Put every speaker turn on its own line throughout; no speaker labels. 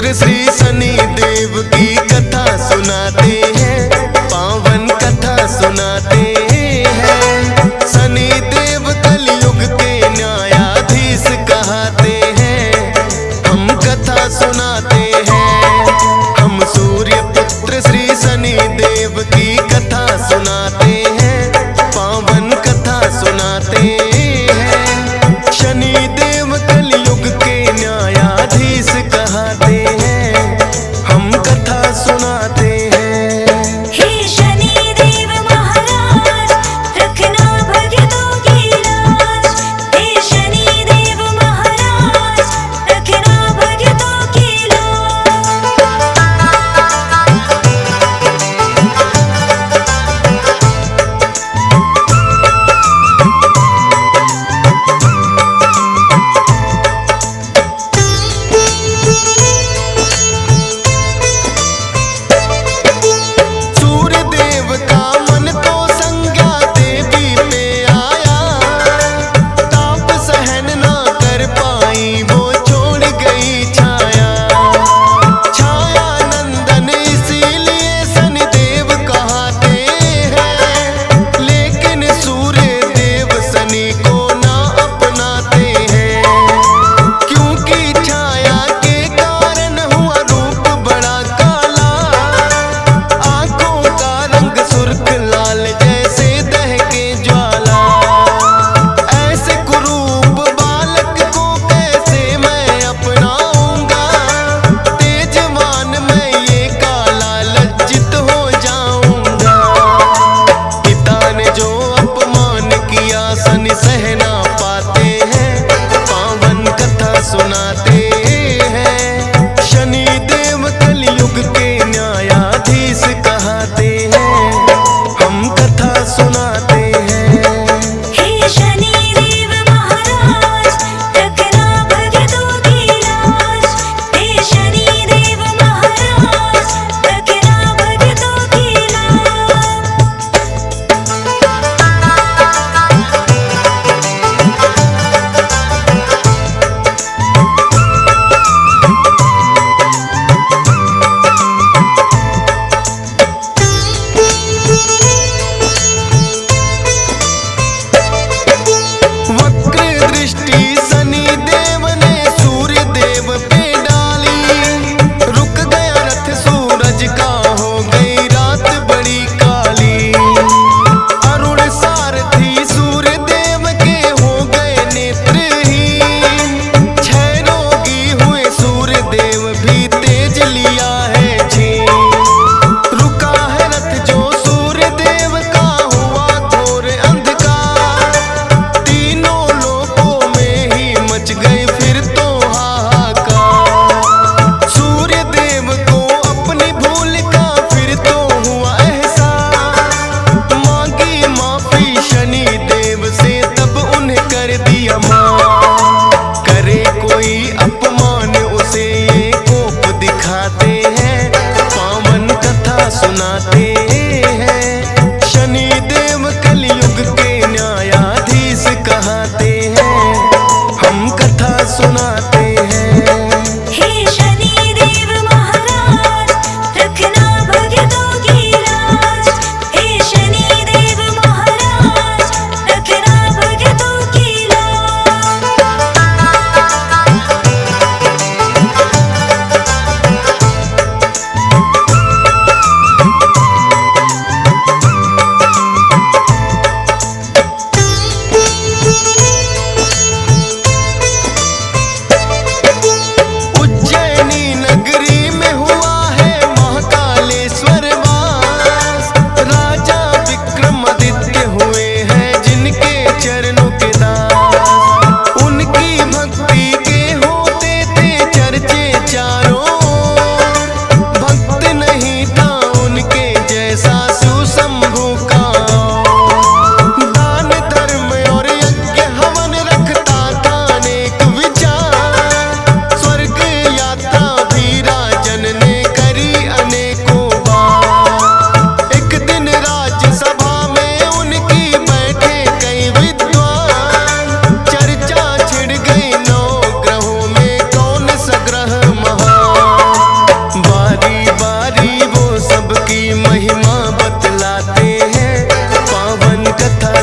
पुत्र श्री शनि देव की कथा सुनाते हैं, पावन कथा सुनाते हैं। शनि देव कलयुग के न्यायाधीश कहते हैं, हम कथा सुनाते हैं। हम सूर्य पुत्र श्री शनि देव की कथा सुनाते हैं, पावन कथा सुनाते हैं। शनि देव कलयुग के न्यायाधीश कहते हैं, हम कथा सुनाते हैं।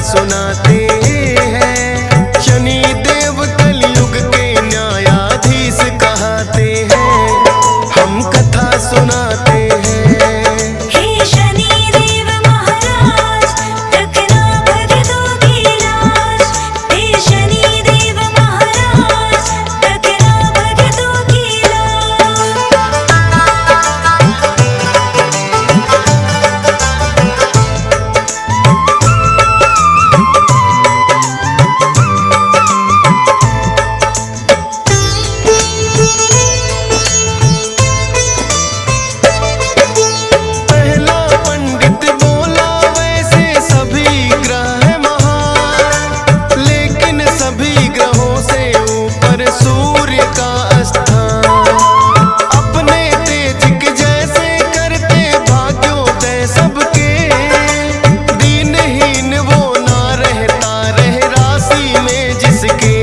सुनाते हैं। शनि देव कलयुग के न्यायाधीश कहते हैं, हम कथा सुनाते हैं।
हे शनि देव महाराज रखना भक्तों की लाज। हे शनि देव महाराज रखना भक्तों की लाज।
पहला पंडित बोला वैसे सभी ग्रह महान, लेकिन सभी ग्रहों से ऊपर सूर्य का स्थान। अपने तेज के जैसे करते भाग्योदय सबके, दीनहीन वो ना रहता रह राशि में जिसके।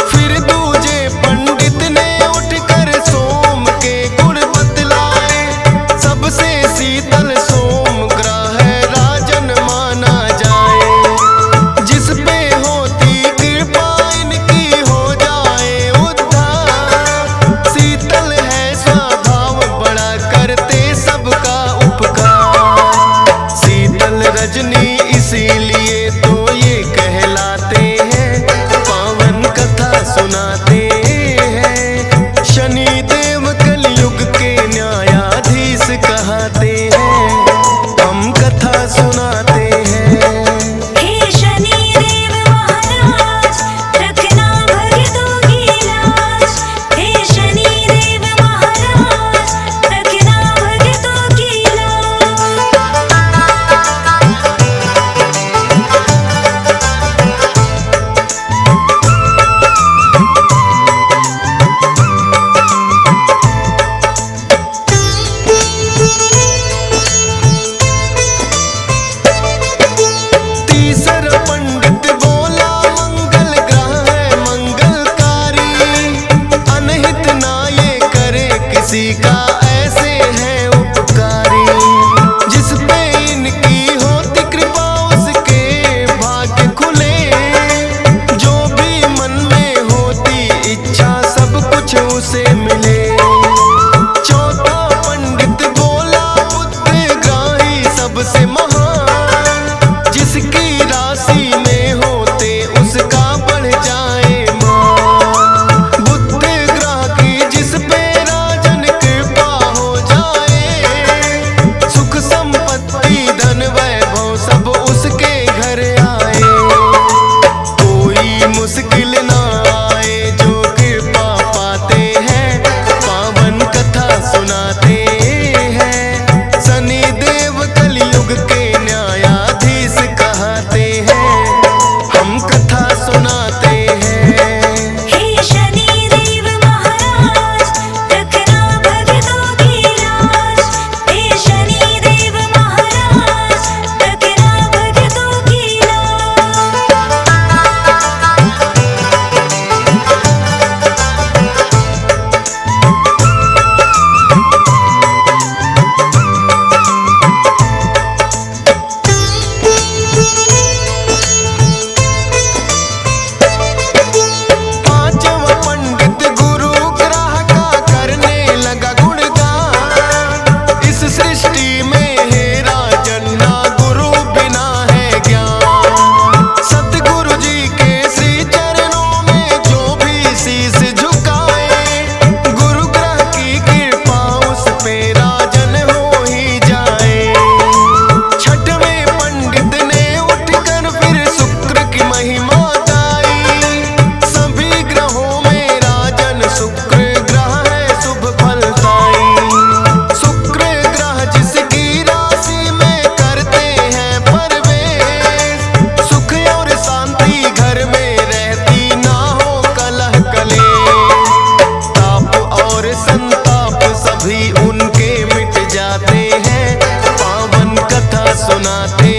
फिर दूजे पंडित ने उठकर सोम के गुण बतलाए, सबसे शीतल सोम ग्रह राजन माना जाए। जिस पे होती कृपा इनकी हो जाए उद्धार। शीतल है स्वभाव बड़ा करते सबका उपकार। शीतल रजनी इसीलिए तो ये कहलाते हैं, पावन कथा सुनाते हैं। शनि देव कलयुग के न्यायाधीश कहते हैं, हम कथा सुनाते हैं।
हे शनि देव महाराज रखना भक्तों की लाज। हे शनि देव महाराज रखना भक्तों की लाज।
तीसरा पंडित बोला मंगल ग्रह है मंगलकारी, अनहित ना ये करे किसी का ऐसे है उपकारी। जिस पे इनकी होती कृपा उसके भाग्य खुले, जो भी मन में होती इच्छा सब कुछ उसे मिले। चौथा पंडित बोला बुद्धग्राही सबसे महान, जिसकी राशि में होते उसका बढ़ जाए मान। बुध ग्रह की जिस पे राजन कृपा हो जाए, सुख संपत्ति धन वैभव सब उसके घर आए। कोई मुश्किल ना आए जो कृपा पाते हैं, पावन कथा सुनाते हैं। शनि देव कलयुग के न्यायाधीश कहते हैं, हम कथा सुनाते हैं।
हे शनि देव महाराज रखना भक्तों की लाज। हे शनि देव महाराज रखना भक्तों की लाज।
पांचवा पंडित गुरु ग्रह का करने लगा गुणगान। इस सृष्टि में है राजन ना गुरु बिना है ज्ञान। सतगुरु जी के श्री चरणों में जो भी शीश झुकाए, गुरु ग्रह की कृपा उस पे राजन हो ही जाए। छठवें पंडित ने उठकर फिर शुक्र की महिमा गाई। सभी ग्रहों में राजन शुक्र ग्रह है शुभ फलदाई। शुक्र ग्रह जिसकी राशि में करते हैं प्रवेश, सुख और शांति घर में रहती ना हो कलह कलेश। ताप और संताप सभी उनके मिट जाते हैं, पावन कथा सुनाते